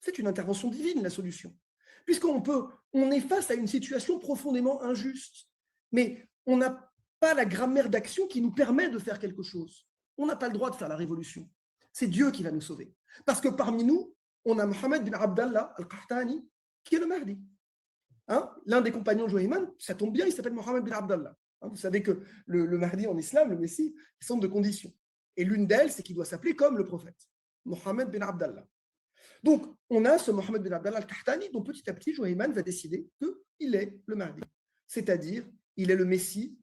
C'est une intervention divine, la solution. On est face à une situation profondément injuste, mais on n'a pas la grammaire d'action qui nous permet de faire quelque chose. On n'a pas le droit de faire la révolution. C'est Dieu qui va nous sauver. Parce que parmi nous, on a Mohammed bin Abdallah al-Qahtani, qui est le Mahdi. Hein, l'un des compagnons de Juhayman, ça tombe bien, il s'appelle Mohammed bin Abdallah. Hein, vous savez que le Mahdi en islam, le Messie, il semble de conditions. Et l'une d'elles, c'est qu'il doit s'appeler comme le prophète, Mohammed bin Abdallah. Donc, on a ce Mohammed bin Abdallah al-Qahtani dont petit à petit, Juhayman va décider qu'il est le Mahdi. C'est-à-dire, il est le Messie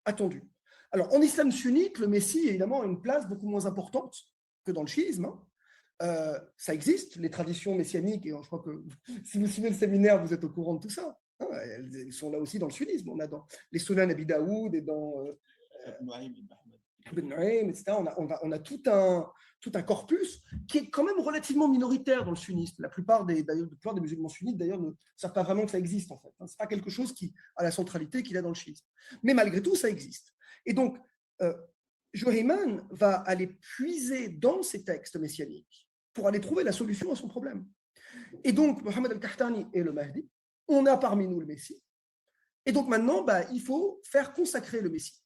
attendu. Alors, en islam sunnite, le Messie, évidemment, a une place beaucoup moins importante que dans le chiisme. Ça existe, les traditions messianiques, et je crois que si vous suivez le séminaire, vous êtes au courant de tout ça. Hein, elles sont là aussi dans le sunnisme. On a dans les Sunan Abi Daoud et dans Ibn Nuaym, etc. On a tout un corpus qui est quand même relativement minoritaire dans le sunnisme. La plupart des musulmans sunnites, d'ailleurs, ne savent pas vraiment que ça existe, en fait. Ce n'est pas quelque chose qui a la centralité qu'il a dans le chiisme. Mais malgré tout, ça existe. Et donc, Juhayman va aller puiser dans ces textes messianiques pour aller trouver la solution à son problème. Et donc, Mohammed al-Qahtani est le Mahdi. On a parmi nous le Messie. Et donc maintenant, il faut faire consacrer le Messie.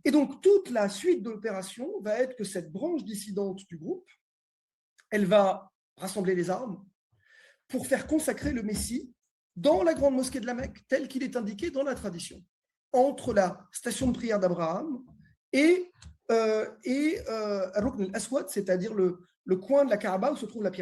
Et donc, toute la suite de l'opération va être que cette branche dissidente du groupe, elle va rassembler les armes pour faire consacrer le Messie dans la grande mosquée de la Mecque, tel qu'il est indiqué dans la tradition, entre la station de prière d'Abraham et Rukn al-Aswad, c'est-à-dire le coin de la Kaaba où se trouve la pyramide.